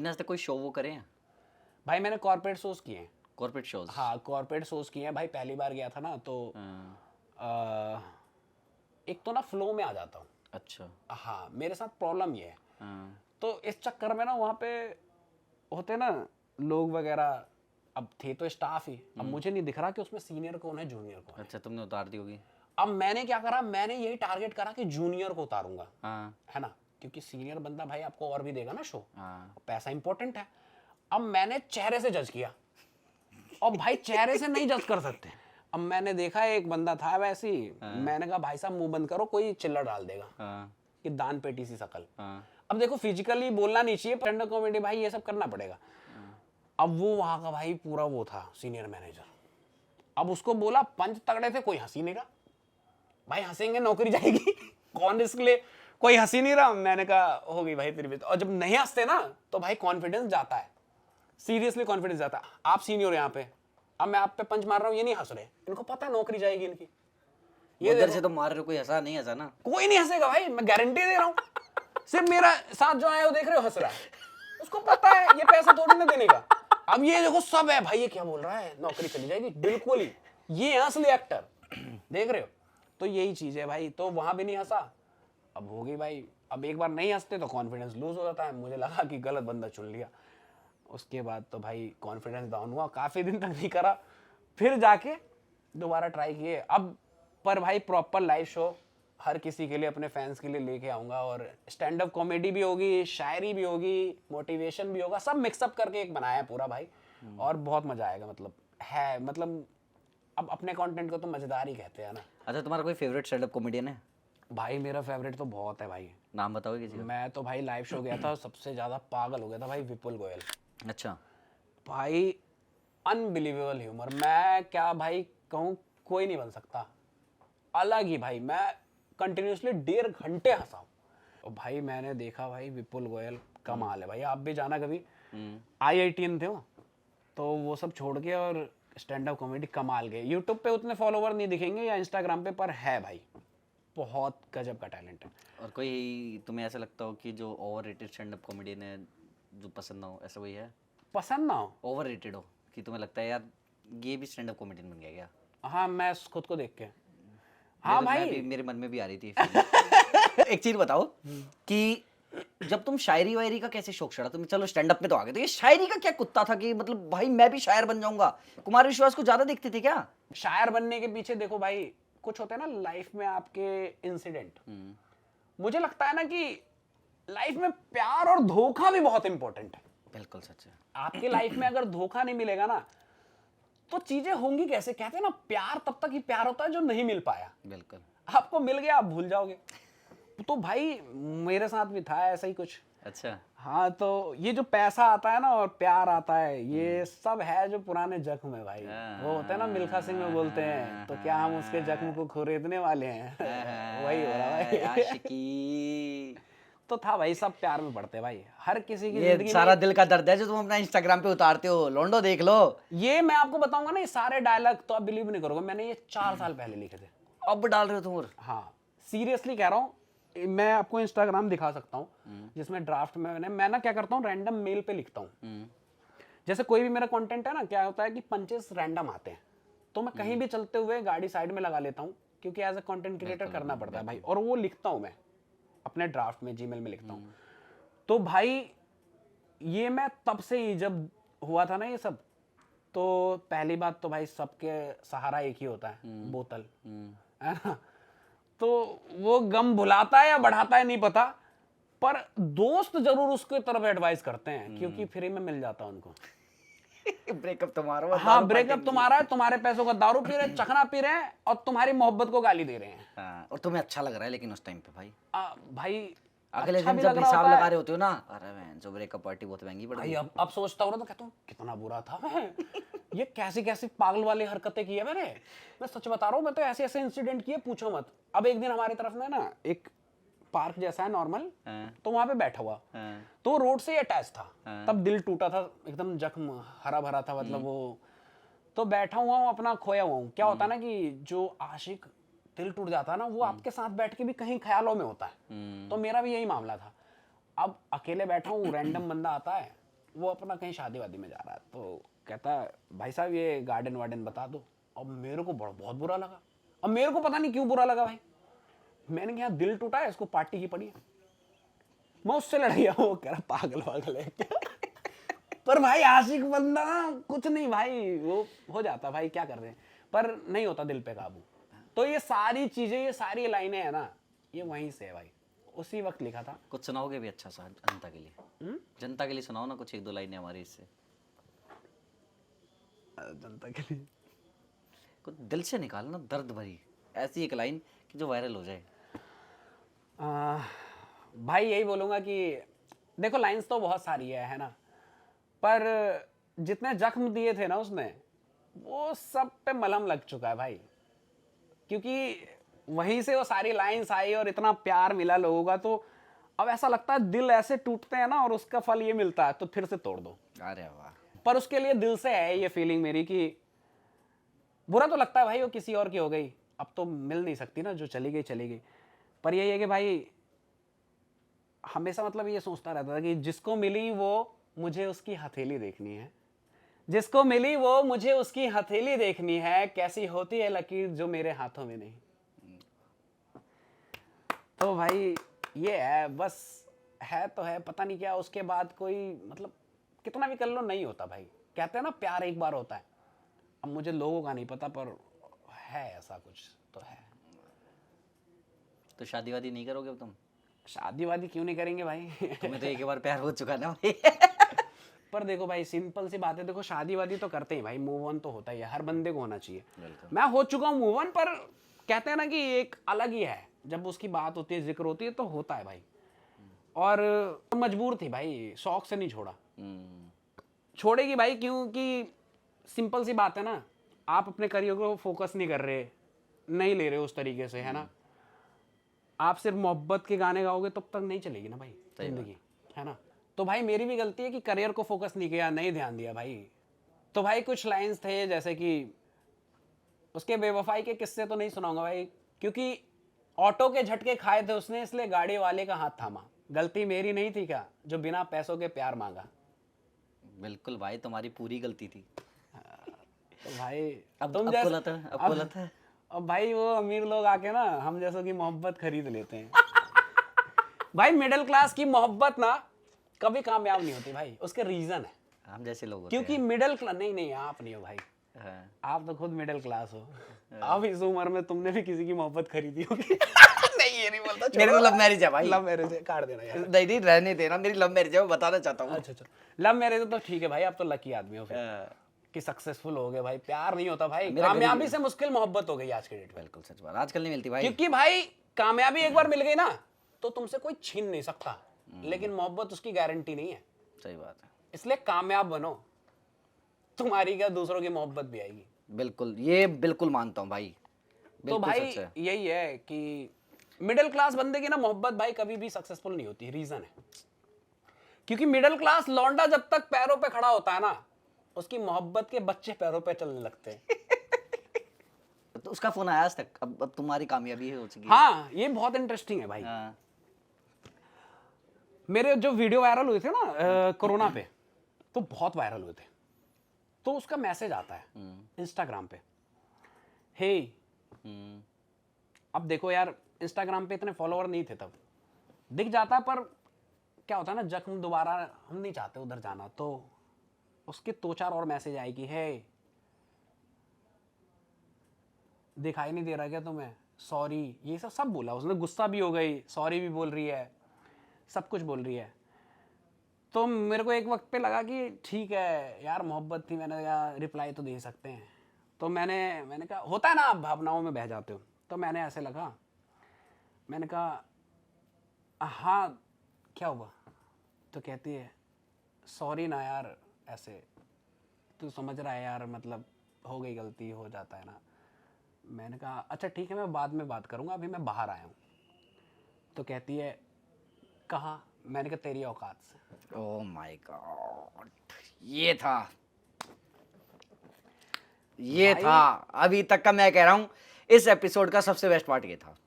अपने वास्ते कोई शो वो करें? भाई मैंने कॉर्पोरेट शोज किए हैं। Corporate shows? हाँ कॉर्पोरेट शोज किए हैं भाई। पहली बार गया था ना तो एक तो ना फ्लो में आ जाता हूँ। अच्छा। हाँ मेरे साथ प्रॉब्लम ये है। हाँ। तो इस चक्कर में ना वहाँ पे होते ना लोग वगैरह, अब थे तो स्टाफ ही, अब मुझे नहीं दिख रहा कि उसमें सीनियर कौन है जूनियर कौन है। अच्छा, तुमने उतार दी होगी। अब मैंने क्या करा, मैंने यही टारगेट करा कि जूनियर को उतारूंगा, हाँ है ना, क्योंकि सीनियर बंदा भाई आपको और भी देगा ना शो, हाँ। पैसा इंपॉर्टेंट है। अब मैंने चेहरे से जज किया, और भाई चेहरे से नहीं जज कर सकते। अब मैंने देखा एक बंदा था वैसे ही, मैंने कहा भाई साहब मुंह बंद करो, कोई चिल्ला डाल देगा हाँ कि दान पेटी सी शकल। हाँ। अब देखो फिजिकली बोलना नहीं चाहिए, स्टैंड अप कॉमेडी भाई ये सब करना पड़ेगा। अब वो वहां का भाई पूरा वो था सीनियर मैनेजर। अब उसको बोला पंच तगड़े थे, कोई हंसी नहीं रहा। भाई हंसेंगे नौकरी जाएगी कौन रिस्क ले, कोई हंसी नहीं रहा। मैंने कहा हो गई भाई तेरी बेइज्जती। और जब नहीं हंसते ना तो भाई कॉन्फिडेंस जाता है, सीरियसली कॉन्फिडेंस जाता है। आप सीनियर यहाँ पे, अब मैं आप पे पंच मार रहा हूँ, ये नहीं हंस रहे, इनको पता है नौकरी जाएगी इनकी। ये उधर से तो मार रहे, कोई हंसा नहीं, हंसा ना, कोई नहीं हंसेगा भाई, मैं गारंटी दे रहा हूँ। सिर्फ मेरा साथ जो आया वो देख रहे हो हंस रहा है, उसको पता है ये पैसा थोड़ी ना देने का। अब ये देखो सब है भाई, ये क्या बोल रहा है नौकरी चली जाएगी, बिल्कुल ही ये असली एक्टर देख रहे हो। तो यही चीज है भाई, तो वहां भी नहीं हंसा, अब हो गई भाई। अब एक बार नहीं हंसते तो कॉन्फिडेंस लूज हो जाता है, मुझे लगा कि गलत बंदा चुन लिया। उसके बाद तो भाई कॉन्फिडेंस डाउन हुआ, काफी दिन तक नहीं करा, फिर जाके दोबारा ट्राई किए। अब पर भाई प्रॉपर लाइव शो हर किसी के लिए, अपने फैंस के लिए लेके आऊंगा, और स्टैंड अप कॉमेडी भी होगी, शायरी भी होगी, मोटिवेशन भी होगा, सब मिक्सअप करके एक बनाया है पूरा भाई। और बहुत मजा आएगा, मतलब अब अपने कंटेंट को तो मजेदार ही कहते हैं ना। अच्छा, तुम्हारा कोई फेवरेट स्टैंड अप कॉमेडियन है? भाई मेरा फेवरेट तो बहुत है भाई। नाम बताओ किसी का। मैं तो भाई लाइव शो गया था, सबसे ज्यादा पागल हो गया था भाई विपुल गोयल। अच्छा। भाई अनबिलीवेबल ह्यूमर, मैं क्या भाई कहूँ, कोई नहीं बन सकता, अलग ही भाई। मैं कंटिन्यूसली 1.5 घंटे हंसा हूँ। और भाई मैंने देखा भाई विपुल गोयल कमाल है भाई, आप भी जाना कभी। IITian थे वो, तो वो सब छोड़ के और स्टैंड अप कॉमेडी कमाल गए। यूट्यूब पे उतने फॉलोवर नहीं दिखेंगे या इंस्टाग्राम पे, पर है भाई बहुत गजब का टैलेंट है। और कोई तुम्हें ऐसा लगता हो कि जो over rated stand up comedian है जो पसंद ना हो, ऐसा कोई है? पसंद ना हो, ओवर रेटेड हो कि तुम्हें लगता है यार ये भी स्टैंड अप कॉमेडियन बन गया क्या? हाँ मैं खुद को देख के, हाँ भाई मेरे मन में भी आ रही थी एक चीज बताओ कि जब तुम शायरी वायरी का कैसे शौक चढ़ा? तुम चलो स्टैंड अप में तो आ गए, तो ये शायरी का क्या कुत्ता था कि मतलब भाई मैं भी शायर बन जाऊंगा? कुमार विश्वास को ज्यादा देखते थे क्या? शायर बनने के पीछे देखो भाई, कुछ होते हैं ना लाइफ में आपके इंसिडेंट। मुझे लगता है ना कि लाइफ में प्यार और धोखा भी बहुत इंपॉर्टेंट है। बिल्कुल सच है। आपके लाइफ में अगर धोखा नहीं मिलेगा ना तो चीजें होंगी कैसे। कहते हैं ना प्यार तब तक ही प्यार होता है जो नहीं मिल पाया। बिल्कुल। आपको मिल गया आप भूल जाओगे। तो भाई मेरे साथ भी था ऐसा ही कुछ। अच्छा। हाँ तो ये जो पैसा आता है ना और प्यार आता है, ये सब है जो पुराने जख्म है भाई। वो होता है ना मिल्खा सिंह में बोलते हैं, तो क्या हम उसके जख्म को खरीदने वाले हैं वही हो रहा भाई। आशिकी तो था भाई, सब प्यार में पड़ते हैं भाई, हर किसी की ये जिंदगी सारा में। दिल का दर्द है जो तुम अपना इंस्टाग्राम पे उतारते हो, लोंडो देख लो। ये मैं आपको बताऊंगा ना, ये सारे डायलॉग तो आप बिलीव नहीं करोगे, मैंने ये 4 साल पहले लिखे थे। अब डाल रहे हो तुम? और हाँ सीरियसली कह रहा हूँ, मैं आपको इंस्टाग्राम दिखा सकता हूँ जिसमें ड्राफ्ट में मैं ना क्या करता हूँ, रैंडम मेल पे लिखता हूँ। जैसे कोई भी मेरा कंटेंट है ना, क्या होता है कि पंचेस रैंडम आते हैं, तो मैं कहीं भी चलते हुए गाड़ी साइड में लगा लेता हूँ, क्योंकि एज ए कंटेंट क्रिएटर करना पड़ता है भाई। और वो लिखता हूँ मैं अपने ड्राफ्ट में, जीमेल में लिखता हूँ। तो भाई ये मैं तब से ही जब हुआ था ना ये सब, तो पहली बात तो भाई सबके सहारा एक ही होता है, बोतल, है ना। तो वो गम भुलाता है या बढ़ाता है नहीं पता, पर दोस्त जरूर उसके तरफ एडवाइस करते हैं, क्योंकि फ्री में मिल जाता है उनको। ब्रेकअप तुम्हारा? हाँ ब्रेकअप तुम्हारा है, तुम्हारे पैसों का दारू पी रहे हैं, चखना पी रहे हैं, और तुम्हारी मोहब्बत को गाली दे रहे हैं। हाँ, और तुम्हें अच्छा लग रहा है लेकिन उस टाइम पे भाई भाई अगले अच्छा दिन भी जब लग रहा हिसाब होता लगा है रहे होते हो ना, अरे मैं जो ब्रेकअप पार्टी बहुत महंगी पड़ गई। भाई। अब सोचता हूँ ना तो कहता हूँ कितना बुरा था मैं, ये कैसी कैसी पागल वाली हरकतें की है मैंने। मैं सच बता रहा हूँ, मैं तो ऐसे ऐसे इंसिडेंट किए पूछो मत। अब एक दिन हमारी तरफ में ना एक पार्क जैसा है नॉर्मल, तो वहां पे बैठा हुआ, तो रोड से अटैच था। तब दिल टूटा था एकदम, जख्म हरा भरा था, मतलब वो। तो बैठा हुआ हूँ अपना, खोया हुआ हूँ। क्या होता है ना कि जो आशिक दिल टूट जाता है ना, वो आपके साथ बैठ के भी कहीं ख्यालों में होता है। तो मेरा भी यही मामला था। अब अकेले बैठा हूँ, रैंडम बंदा आता है, वो अपना कहीं शादी वादी में जा रहा है, तो कहता है भाई साहब ये गार्डन वार्डन बता दो। अब मेरे को बहुत बुरा लगा। अब मेरे को पता नहीं क्यों बुरा लगा भाई, मैंने कहा दिल टूटा है, इसको पार्टी की पड़ी है। मैं उससे लड़ाई, वो कह रहा पागल पागल है क्या। पर भाई आशिक बंदा कुछ नहीं भाई, वो हो जाता भाई, क्या कर रहे हैं, पर नहीं होता दिल पे काबू। तो ये सारी चीजें, ये सारी लाइनें है ना, ये वहीं से है भाई, उसी वक्त लिखा था। कुछ सुनाओगे भी अच्छा सा जनता के लिए? जनता के लिए सुनाओ ना कुछ, एक दो लाइनें हमारी इससे। जनता के लिए कुछ दिल से निकालना, दर्द भरी ऐसी एक लाइन कि जो वायरल हो जाए। भाई यही बोलूंगा कि देखो लाइंस तो बहुत सारी है ना, पर जितने जख्म दिए थे ना उसने, वो सब पे मलहम लग चुका है भाई, क्योंकि वहीं से वो सारी लाइंस आई और इतना प्यार मिला लोगों का, तो अब ऐसा लगता है दिल ऐसे टूटते हैं ना, और उसका फल ये मिलता है तो फिर से तोड़ दो। अरे वाह। पर उसके लिए दिल से है ये फीलिंग मेरी कि बुरा तो लगता है भाई, वो किसी और की हो गई, अब तो मिल नहीं सकती ना, जो चली गई चली गई। पर यही है कि भाई हमेशा मतलब ये सोचता रहता था कि जिसको मिली वो मुझे उसकी हथेली देखनी है, जिसको मिली वो मुझे उसकी हथेली देखनी है, कैसी होती है लकीर जो मेरे हाथों में नहीं। तो भाई ये है बस, है तो है, पता नहीं क्या उसके बाद कोई मतलब कितना भी कर लो नहीं होता भाई। कहते हैं ना प्यार एक बार होता है, अब मुझे लोगों का नहीं पता, पर है ऐसा कुछ तो है। तो शादी वादी नहीं करोगे अब तुम? शादी वादी क्यों नहीं करेंगे भाई। तुम्हें तो एक बार प्यार हो चुका ना भाई। पर देखो भाई सिंपल सी बात है, देखो शादी वादी तो करते ही भाई, मूव ऑन तो होता ही है, हर बंदे को होना चाहिए। मैं हो चुका हूँ मूव ऑन, पर कहते हैं ना कि एक अलग ही है, जब उसकी बात होती है, जिक्र होती है, तो होता है भाई। और मजबूर थी भाई, शौक से नहीं छोड़ा। छोड़ेगी भाई, क्योंकि सिंपल सी बात है ना, आप अपने करियर को फोकस नहीं कर रहे, नहीं ले रहे उस तरीके से, है ना, आप सिर्फ मोहब्बत के गाने गाओगे तब तक नहीं चलेगी ना भाई जिंदगी, है ना। तो भाई मेरी भी गलती है कि करियर को फोकस नहीं किया, नहीं ध्यान दिया भाई। तो भाई कुछ लाइंस थे, जैसे कि उसके बेवफाई के किस्से तो नहीं सुनाऊंगा भाई, क्योंकि ऑटो के झटके खाए थे उसने, इसलिए गाड़ी वाले का हाथ थामा। गलती मेरी नहीं थी क्या, जो बिना पैसों के प्यार मांगा। बिल्कुल भाई, तुम्हारी पूरी गलती थी। तो भाई अब तुम अब जैसे गलत है, अब गलत है। अब भाई वो अमीर लोग आके ना हम जैसों की मोहब्बत खरीद लेते हैं। भाई मिडिल क्लास की मोहब्बत ना कभी कामयाब नहीं होती भाई, उसके रीजन है, हम जैसे लोग होते क्योंकि मिडिल क्लास नहीं आप नहीं हो भाई, हैं। आप तो खुद मिडिल क्लास हो। अब इस उम्र में तुमने भी किसी की मोहब्बत खरीदी होगी। नहीं ये नहीं बोलता, मेरे को लव मैरिज है भाई। लव मैरिज है, काट देना यार। नहीं नहीं, रहने देना, मेरी लव मैरिज है, मैं बताना चाहता हूँ। अच्छा लव मैरिज तो ठीक है भाई, आप तो लकी आदमी हो फिर कि सक्सेसफुल हो गए भाई। प्यार नहीं होता भाई, कामयाबी से मुश्किल मोहब्बत हो गई आज के डेट में। बिल्कुल सच बात, आजकल नहीं मिलती भाई। क्योंकि भाई कामयाबी एक बार मिल गई ना तो तुमसे कोई छीन नहीं सकता, लेकिन मोहब्बत उसकी गारंटी नहीं है। सही बात है। इसलिए कामयाब बनो, तुम्हारी क्या दूसरों की मोहब्बत भी आएगी। बिल्कुल, ये बिल्कुल मानता हूँ भाई। तो बिल्कुल भाई सच है। यही है कि मिडिल क्लास बंदे की ना मोहब्बत भाई कभी भी सक्सेसफुल नहीं होती। रीजन है क्योंकि मिडिल क्लास लौंडा जब तक पैरों पे खड़ा होता है ना, उसकी मोहब्बत के बच्चे पैरों पे चलने लगते हैं। तो उसका फोन आया आज तक? अब तुम्हारी कामयाबी हो चुकी है। हाँ ये बहुत इंटरेस्टिंग है भाई। हाँ। मेरे जो वीडियो वायरल हुए थे ना कोरोना पे, तो बहुत वायरल हुए थे, तो उसका मैसेज आता है इंस्टाग्राम पे, हे अब देखो यार इंस्टाग्राम पे इतने फॉलोअर नहीं थे तब, दिख जाता, पर क्या होता है ना जख्म दोबारा हम नहीं चाहते उधर जाना, तो उसके 2-4 और मैसेज आए कि हे दिखाई नहीं दे रहा क्या तुम्हें, सॉरी, ये सब बोला उसने, गुस्सा भी हो गई, सॉरी भी बोल रही है, सब कुछ बोल रही है। तो मेरे को एक वक्त पे लगा कि ठीक है यार मोहब्बत थी, मैंने कहा रिप्लाई तो दे सकते हैं। तो मैंने कहा होता है ना आप भावनाओं में बह जाते हो, तो मैंने ऐसे लगा, मैंने कहा हाँ क्या हुआ, तो कहती है सॉरी ना यार, ऐसे तू समझ रहा है यार, मतलब हो गई गलती, हो जाता है ना। मैंने कहा अच्छा ठीक है मैं बाद में बात करूँगा, अभी मैं बाहर आया हूँ। तो कहती है कहाँ, मैंने कहा तेरी औकात से। ओह माय गॉड, ये था, ये था अभी तक का, मैं कह रहा हूँ इस एपिसोड का सबसे बेस्ट पार्ट ये था।